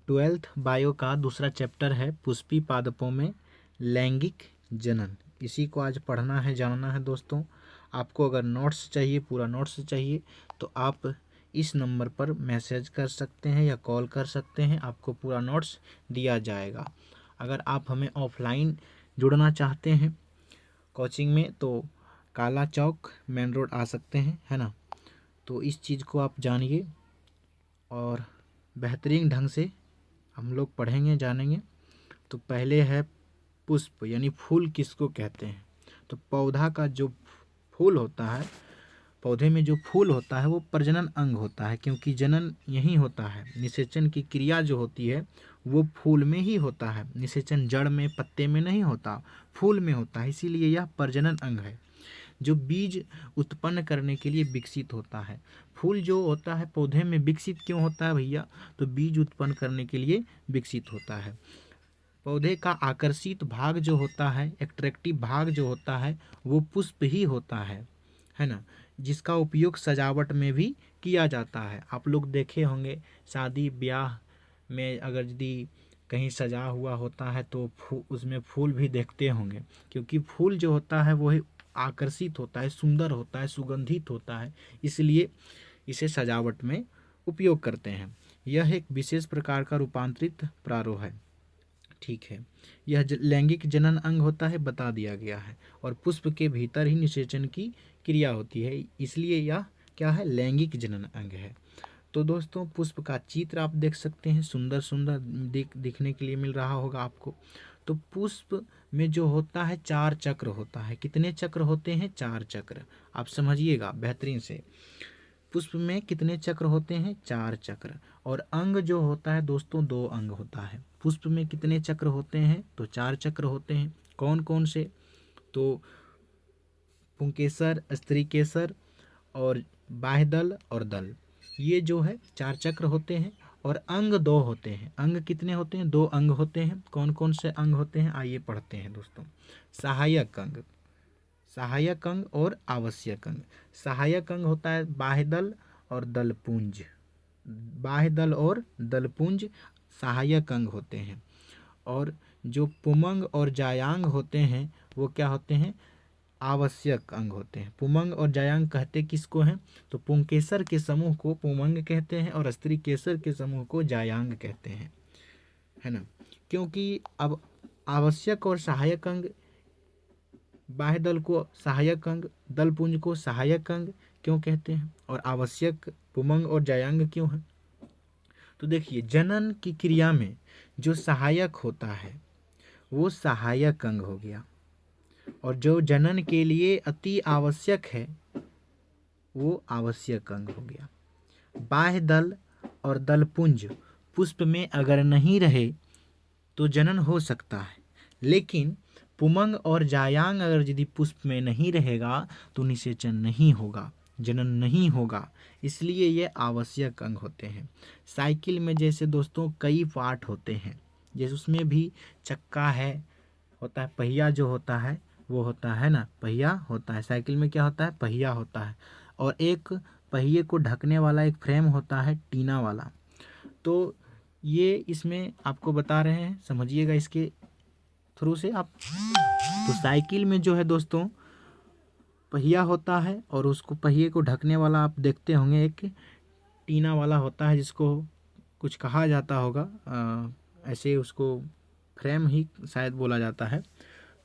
Twelfth bio का दूसरा chapter है पुष्पी पादपों में लैंगिक जनन। इसी को आज पढ़ना है, जानना है दोस्तों। आपको अगर नोट्स चाहिए, पूरा नोट्स चाहिए, तो आप इस नंबर पर मैसेज कर सकते हैं या कॉल कर सकते हैं, आपको पूरा नोट्स दिया जाएगा। अगर आप हमें ऑफलाइन जुड़ना चाहते हैं कोचिंग में तो काला चौक मेन रोड आ सकते हैं, है ना। तो इस चीज़ को आप जानिए और बेहतरीन ढंग से हम लोग पढ़ेंगे, जानेंगे। तो पहले है पुष्प यानी फूल किसको कहते हैं। तो पौधा का जो फूल होता है, पौधे में जो फूल होता है वो प्रजनन अंग होता है, क्योंकि जनन यहीं होता है। निषेचन की क्रिया जो होती है वो फूल में ही होता है। निषेचन जड़ में, पत्ते में नहीं होता, फूल में होता है। इसीलिए यह प्रजनन अंग है जो बीज उत्पन्न करने के लिए विकसित होता है। फूल जो होता है पौधे में विकसित क्यों होता है भैया, तो बीज उत्पन्न करने के लिए विकसित होता है। पौधे का आकर्षित भाग जो होता है, एट्रैक्टिव भाग जो होता है, वो पुष्प ही होता है ना, जिसका उपयोग सजावट में भी किया जाता है। आप लोग देखे होंगे शादी ब्याह में अगर यदि कहीं सजा हुआ होता है तो उसमें फूल भी देखते होंगे, क्योंकि फूल जो होता है वो आकर्षित होता है, सुंदर होता है, सुगंधित होता है, इसलिए इसे सजावट में उपयोग करते हैं। यह एक विशेष प्रकार का रूपांतरित प्रारोह है, ठीक है। यह लैंगिक जनन अंग होता है, बता दिया गया है, और पुष्प के भीतर ही निषेचन की क्रिया होती है, इसलिए यह क्या है, लैंगिक जनन अंग है। तो दोस्तों पुष्प का चित्र आप देख सकते हैं, सुंदर सुंदर दिखने के लिए मिल रहा होगा आपको। तो पुष्प में जो होता है 4 चक्र होता है। कितने चक्र होते हैं, 4 चक्र। आप समझिएगा बेहतरीन से, पुष्प में कितने चक्र होते हैं, 4 चक्र। और अंग जो होता है दोस्तों 2 अंग होता है। पुष्प में कितने चक्र होते हैं, तो 4 चक्र होते हैं। कौन कौन से, तो पुंकेसर, स्त्रीकेसर और बाह्यदल और दल, ये जो है 4 चक्र होते हैं। और अंग 2 होते हैं। अंग कितने होते हैं, 2 अंग होते हैं। कौन कौन से अंग होते हैं, आइए पढ़ते हैं दोस्तों। सहायक अंग, सहायक अंग और आवश्यक अंग। सहायक अंग होता है बाह्यदल और दलपुंज। बाह्यदल और दलपुंज सहायक अंग होते हैं। और जो पुमंग और जायांग होते हैं वो क्या होते हैं, आवश्यक अंग होते हैं। पुमंग और जायांग कहते किसको हैं, तो पुंकेसर के समूह को पुमंग कहते हैं और स्त्री केसर के समूह को जायांग कहते हैं, है ना। क्योंकि अब आवश्यक और सहायक अंग, बाह्य दल को सहायक अंग, दलपुंज को सहायक अंग क्यों कहते हैं, और आवश्यक पुमंग और जायांग क्यों है। तो देखिए जनन की क्रिया में जो सहायक होता है वो सहायक अंग हो गया, और जो जनन के लिए अति आवश्यक है वो आवश्यक अंग हो गया। बाह्य दल और दलपुंज पुष्प में अगर नहीं रहे तो जनन हो सकता है, लेकिन पुमंग और जायांग अगर यदि पुष्प में नहीं रहेगा तो निषेचन नहीं होगा, जनन नहीं होगा, इसलिए ये आवश्यक अंग होते हैं। साइकिल में जैसे दोस्तों कई पार्ट होते हैं, जैसे उसमें भी चक्का है, होता है पहिया जो होता है वो होता है ना, पहिया होता है। साइकिल में क्या होता है, पहिया होता है, और एक पहिए को ढकने वाला एक फ्रेम होता है टीना वाला। तो ये इसमें आपको बता रहे हैं, समझिएगा इसके थ्रू से आप। तो साइकिल में जो है दोस्तों पहिया होता है, और उसको पहिए को ढकने वाला आप देखते होंगे एक टीना वाला होता है, जिसको कुछ कहा जाता होगा, ऐसे उसको फ्रेम ही शायद बोला जाता है।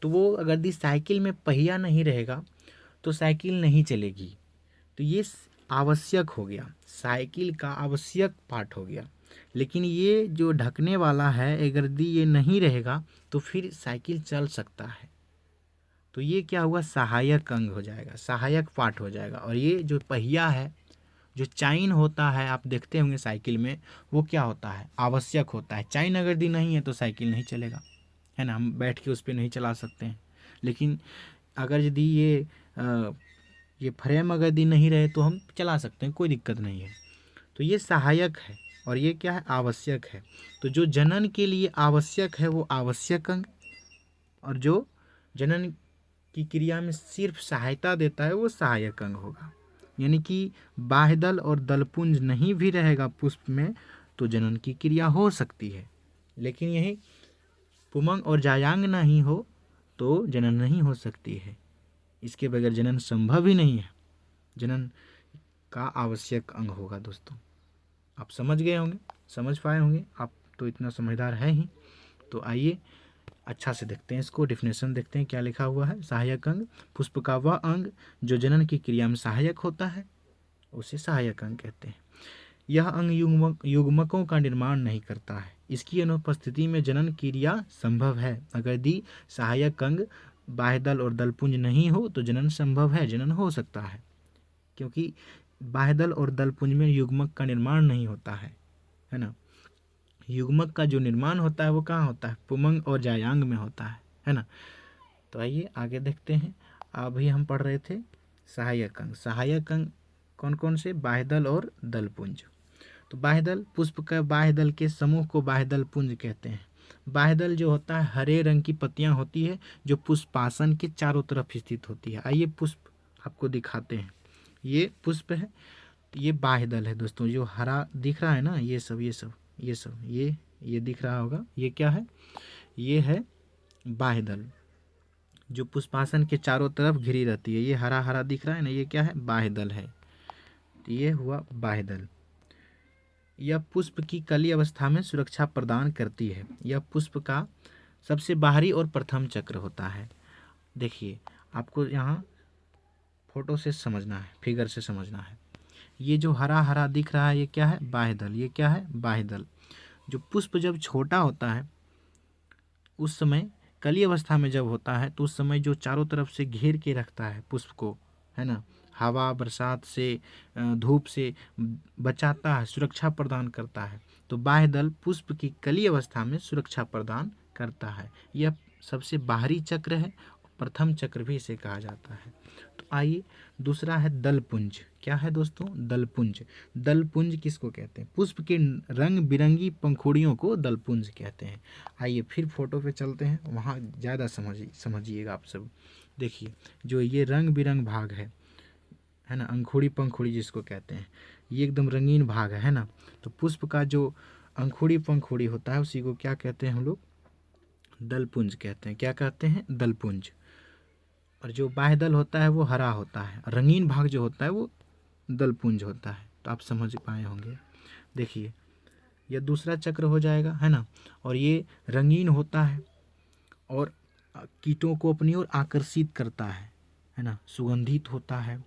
तो वो अगर दी साइकिल में पहिया नहीं रहेगा तो साइकिल नहीं चलेगी। तो ये आवश्यक हो गया, साइकिल का आवश्यक पार्ट हो गया। लेकिन ये जो ढकने वाला है अगर दी ये नहीं रहेगा तो फिर साइकिल चल सकता है। तो ये क्या हुआ, सहायक अंग हो जाएगा, सहायक पार्ट हो जाएगा। और ये जो पहिया है, जो चाइन होता है आप देखते होंगे साइकिल में, वो क्या होता है, आवश्यक होता है। चाइन अगर दी नहीं है तो साइकिल नहीं चलेगा, है ना, हम बैठ के उस पर नहीं चला सकते हैं। लेकिन अगर यदि ये फ्रेम अगर दी नहीं रहे तो हम चला सकते हैं, कोई दिक्कत नहीं है। तो ये सहायक है और ये क्या है, आवश्यक है। तो जो जनन के लिए आवश्यक है वो आवश्यक अंग, और जो जनन की क्रिया में सिर्फ सहायता देता है वो सहायक अंग होगा। यानी कि बाह्यदल और दलपुंज नहीं भी रहेगा पुष्प में तो जनन की क्रिया हो सकती है। लेकिन यही पुमंग और जायांग नहीं हो तो जनन नहीं हो सकती है। इसके बगैर जनन संभव ही नहीं है। जनन का आवश्यक अंग होगा दोस्तों। आप समझ गए होंगे, समझ पाए होंगे, आप तो इतना समझदार है ही। तो आइए अच्छा से देखते हैं इसको, डेफिनेशन देखते हैं क्या लिखा हुआ है। सहायक अंग, पुष्प का वह अंग जो जनन की क्रिया में सहायक होता है उसे सहायक अंग कहते हैं। यह अंग युग्मकों का निर्माण नहीं करता है। इसकी अनुपस्थिति में जनन क्रिया संभव है। अगर यदि सहायक अंग बाह्यदल और दलपुंज नहीं हो तो जनन संभव है, जनन हो सकता है, क्योंकि बाह्यदल और दलपुंज में युग्मक का निर्माण नहीं होता है ना। युग्मक का जो निर्माण होता है वो कहाँ होता है? पुमंग और जायांग में होता है ना। तो आइए आगे देखते हैं। अभी हम पढ़ रहे थे सहायक अंग। सहायक अंग कौन कौन से? बाह्यदल और दलपुंज। तो बाह्यदल, पुष्प का बाह्यदल के समूह को बाह्यदल पुंज कहते हैं। बाह्यदल जो होता है हरे रंग की पत्तियां होती है जो पुष्पासन के चारों तरफ स्थित होती है। आइए पुष्प आपको दिखाते हैं। ये पुष्प है, ये बाह्यदल है दोस्तों। जो हरा दिख रहा है ना, ये सब ये दिख रहा होगा, ये क्या है? ये है बाह्यदल जो पुष्पासन के चारों तरफ घिरी रहती है। ये हरा हरा दिख रहा है ना, ये क्या है? बाह्यदल है। तो ये हुआ बाह्यदल। यह पुष्प की कली अवस्था में सुरक्षा प्रदान करती है। यह पुष्प का सबसे बाहरी और प्रथम चक्र होता है। देखिए आपको यहाँ फोटो से समझना है, फिगर से समझना है। ये जो हरा हरा दिख रहा है ये क्या है? बाह्यदल। ये क्या है? बाह्यदल। जो पुष्प जब छोटा होता है उस समय, कली अवस्था में जब होता है तो उस समय जो चारों तरफ से घेर के रखता है पुष्प को, है ना, हवा बरसात से, धूप से बचाता है, सुरक्षा प्रदान करता है। तो बाह्यदल पुष्प की कली अवस्था में सुरक्षा प्रदान करता है। यह सबसे बाहरी चक्र है, प्रथम चक्र भी इसे कहा जाता है। तो आइए दूसरा है दलपुंज। क्या है दोस्तों? दलपुंज। दलपुंज किसको कहते हैं? पुष्प के रंग बिरंगी पंखुड़ियों को दलपुंज कहते हैं। आइए फिर फोटो पे चलते हैं, वहाँ ज़्यादा समझिएगा आप सब। देखिए जो ये रंग बिरंग भाग है ना, अंखुड़ी पंखुड़ी जिसको कहते हैं, ये एकदम रंगीन भाग है ना। तो पुष्प का जो अंखुड़ी पंखुड़ी होता है उसी को क्या कहते हैं हम लोग? दलपुंज कहते हैं। क्या कहते हैं? दलपुंज। और जो बाह्यदल होता है वो हरा होता है, रंगीन भाग जो होता है वो दलपुंज होता है। तो आप समझ पाए होंगे। देखिए यह दूसरा चक्र हो जाएगा, है ना। और ये रंगीन होता है और कीटों को अपनी ओर आकर्षित करता है ना, सुगंधित होता है,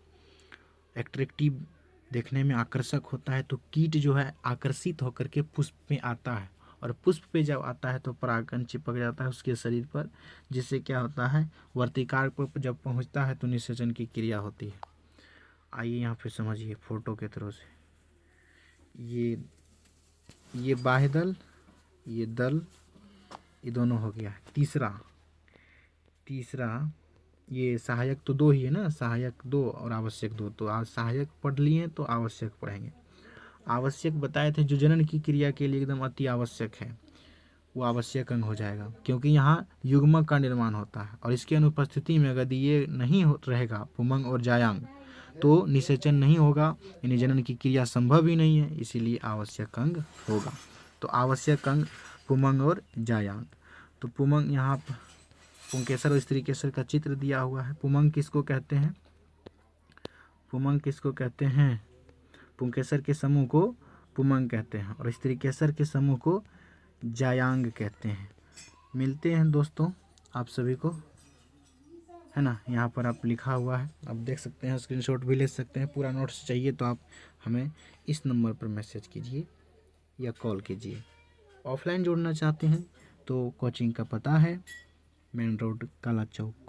एट्रैक्टिव, देखने में आकर्षक होता है। तो कीट जो है आकर्षित होकर के पुष्प में आता है, और पुष्प पे जब आता है तो परागकण चिपक जाता है उसके शरीर पर, जिससे क्या होता है? वर्तिकाग्र पर जब पहुंचता है तो निषेचन की क्रिया होती है। आइए यहाँ पे समझिए फोटो के थ्रू से। ये बाह्यदल, ये दल, ये दोनों हो गया। तीसरा ये सहायक तो दो ही है ना, सहायक दो और आवश्यक दो। तो आज सहायक पढ़ लिए तो आवश्यक पढ़ेंगे। आवश्यक बताए थे जो जनन की क्रिया के लिए एकदम अति आवश्यक है, वो आवश्यक अंग हो जाएगा, क्योंकि यहाँ युग्मक का निर्माण होता है और इसकी अनुपस्थिति में अगर ये नहीं रहेगा पुमंग और जायांग तो निषेचन नहीं होगा, यानी जनन की क्रिया संभव ही नहीं है, इसीलिए आवश्यक अंग होगा। तो आवश्यक अंग पुमंग और जायांग। तो पुमंग, यहाँ पुंकेसर और स्त्रीकेसर का चित्र दिया हुआ है। पुमंग किसको कहते हैं? पुमंग किसको कहते हैं? पुंकेसर के समूह को पुमंग कहते हैं और स्त्रीकेसर के समूह को जायांग कहते हैं। मिलते हैं दोस्तों आप सभी को, है ना। यहाँ पर आप लिखा हुआ है, आप देख सकते हैं, स्क्रीनशॉट भी ले सकते हैं। पूरा नोट्स चाहिए तो आप हमें इस नंबर पर मैसेज कीजिए या कॉल कीजिए। ऑफलाइन जोड़ना चाहते हैं तो कोचिंग का पता है मेन रोड काला चौक,